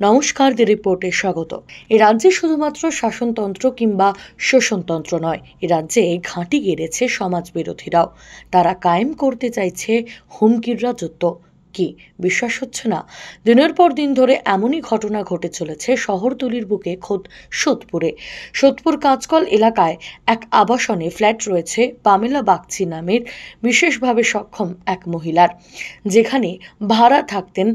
নমস্কার, দি রিপোর্টে স্বাগত। এ রাজ্যে শুধুমাত্র শাসনতন্ত্র কিংবা শোষণতন্ত্র নয়, এ রাজ্যে ঘাঁটি গেড়েছে সমাজ বিরোধীরাও। তারা কায়েম করতে চাইছে হুমকির রাজত্ব। কি বিশ্বাস হচ্ছে না? দিনের পর দিন ধরে এমনই ঘটনা ঘটে চলেছে শহরতলির বুকে, খোদ সোদপুর কাঁচকল এলাকায় এক আবাসনে ফ্ল্যাট রয়েছে পামেলা বাগচি নামের বিশেষভাবে সক্ষম এক মহিলার, যেখানে ভাড়া থাকতেন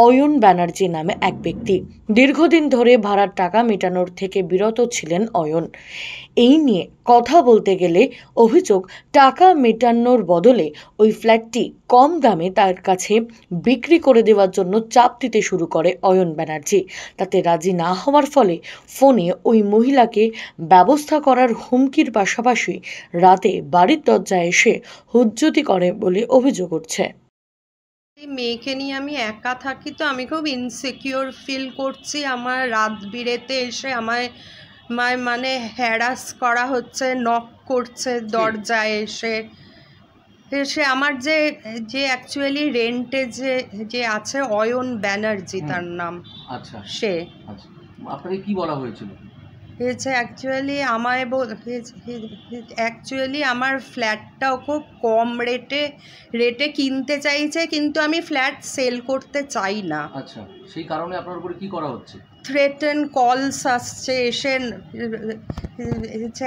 অয়ন ব্যানার্জি নামে এক ব্যক্তি। দীর্ঘদিন ধরে ভাড়ার টাকা মেটানোর থেকে বিরত ছিলেন অয়ন। এই নিয়ে কথা বলতে গেলে অভিযোগ, টাকা মেটানোর বদলে ওই ফ্ল্যাটটি কম দামে তার কাছে বিক্রি করে দেওয়ার জন্য চাপ দিতে শুরু করে অয়ন ব্যানার্জি। তাতে রাজি না হওয়ার ফলে ফোনে ওই মহিলাকে ব্যবস্থা করার হুমকির পাশাপাশি রাতে বাড়ির দরজায় এসে হুজ্জতি করে বলে অভিযোগ উঠছে। মেয়েকে নিয়ে আমি একা থাকি, তো আমি খুব ইনসিকিওর ফিল করছি। আমার রাত বিরেতে এসে আমায় মানে হ্যারাস করা হচ্ছে, নক করছে দরজায় এসে আমার যে অ্যাকচুয়ালি রেন্টে যে আছে অয়ন ব্যানার্জি তার নাম। আচ্ছা, সে আপনাকে কি বলা হয়েছিল? অ্যাকচুয়ালি আমার ফ্ল্যাটটাও খুব কম রেটে কিনতে চাইছে, কিন্তু আমি ফ্ল্যাট সেল করতে চাই না। আচ্ছা, সেই কারণে আপনার উপরে কি করা হচ্ছে? থ্রেটেন কলস আসছে, এসে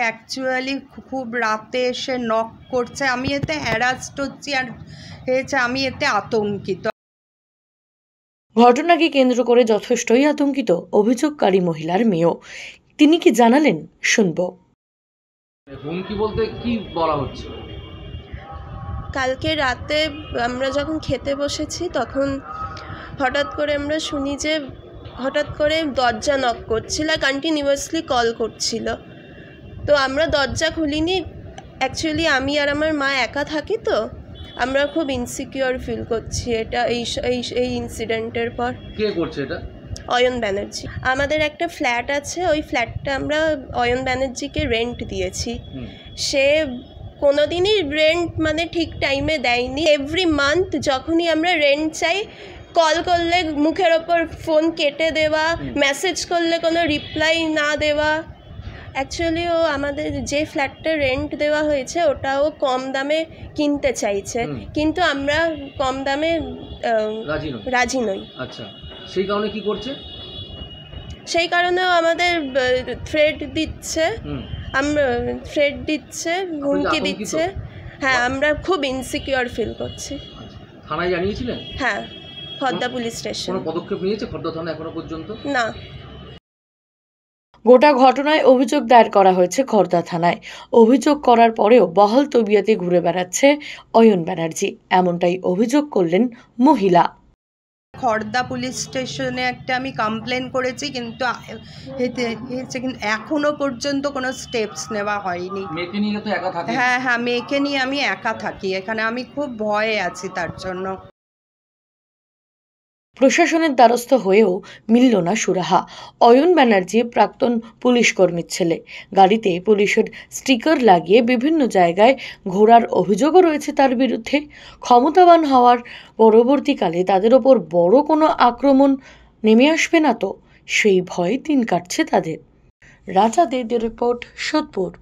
অ্যাকচুয়ালি খুব রাতে এসে নক করছে। আমি এতে হ্যারাসড হচ্ছি, আর আমি এতে আতঙ্কিত। ঘটনাকে কেন্দ্র করে যথেষ্টই আতঙ্কিত অভিযোগকারী মহিলার মেয়েও। তিনি কি জানালেন, শুনবো। হুমকি বলতে কি বলা হচ্ছে? কালকে রাতে আমরা যখন খেতে বসেছি, তখন হঠাৎ করে আমরা শুনি যে হঠাৎ করে দরজা নক করছিল, কন্টিনিউয়াসলি কল করছিল। তো আমরা দরজা খুলিনি। অ্যাকচুয়ালি আমি আর আমার মা একা থাকি, তো আমরা খুব ইনসিকিওর ফিল করছি এটা এই ইনসিডেন্টের পর। কে করছে এটা? অয়ন ব্যানার্জি। আমাদের একটা ফ্ল্যাট আছে, ওই ফ্ল্যাটটা আমরা অয়ন ব্যানার্জিকে রেন্ট দিয়েছি। সে কোনোদিনই রেন্ট মানে ঠিক টাইমে দেয়নি। এভরি মান্থ যখনই আমরা রেন্ট চাই, কল করলে মুখের ওপর ফোন কেটে দেওয়া, মেসেজ করলে কোনো রিপ্লাই না দেওয়া। অ্যাকচুয়ালি ও আমাদের যে ফ্ল্যাটটা রেন্ট দেওয়া হয়েছে ওটাও কম দামে কিনতে চাইছে, কিন্তু আমরা কম দামে রাজি নই। আচ্ছা, সেই কারণে কি করছে? সেই কারণেও আমাদের থ্রেট দিচ্ছে, হুমকি দিচ্ছে। হ্যাঁ, আমরা খুব ইনসিকিওর ফিল করছি। থানায় জানিয়েছিলেন? হ্যাঁ, খর্দা পুলিশ স্টেশন। কোনো পদক্ষেপ নিয়েছে খর্দা থানা এখনো পর্যন্ত? না। গোটা ঘটনায় অভিযোগ দায়ের করা হয়েছে খর্দা থানায়। অভিযোগ করার পরেও বহাল তবিয়তে ঘুরে বেড়াচ্ছে অয়ন ব্যানার্জি, এমনটাই অভিযোগ করলেন মহিলা। খর্দা পুলিশ স্টেশনে একটা আমি কমপ্লেন করেছি, কিন্তু এখনো পর্যন্ত কোনো স্টেপস নেওয়া হয়নি। মেয়েকে নিয়ে তো একা থাকি। হ্যাঁ, মেয়েকে নিয়ে আমি একা থাকি এখানে। আমি খুব ভয়ে আছি তার জন্য। প্রশাসনের দ্বারস্থ হয়েও মিলল না সুরাহা। অয়ন ব্যানার্জি প্রাক্তন পুলিশ কর্মীর ছেলে। গাড়িতে পুলিশের স্টিকার লাগিয়ে বিভিন্ন জায়গায় ঘোরার অভিযোগও রয়েছে তার বিরুদ্ধে। ক্ষমতাবান হওয়ার পরবর্তীকালে তাদের ওপর বড় কোনো আক্রমণ নেমে আসবে না তো, সেই ভয়ে দিন কাটছে তাদের। রাজা দে, দি রিপোর্ট, সোদপুর।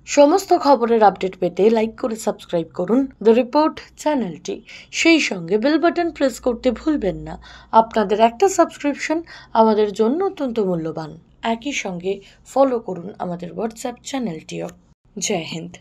সমস্ত খবরের আপডেট পেতে লাইক করে সাবস্ক্রাইব করুন দ্য রিপোর্ট চ্যানেলটি। সেই সঙ্গে বেল বাটন প্রেস করতে ভুলবেন না। আপনাদের একটা সাবস্ক্রিপশন আমাদের জন্য অত্যন্ত মূল্যবান। একই সঙ্গে ফলো করুন আমাদের হোয়াটসঅ্যাপ চ্যানেলটিও। জয় হিন্দ।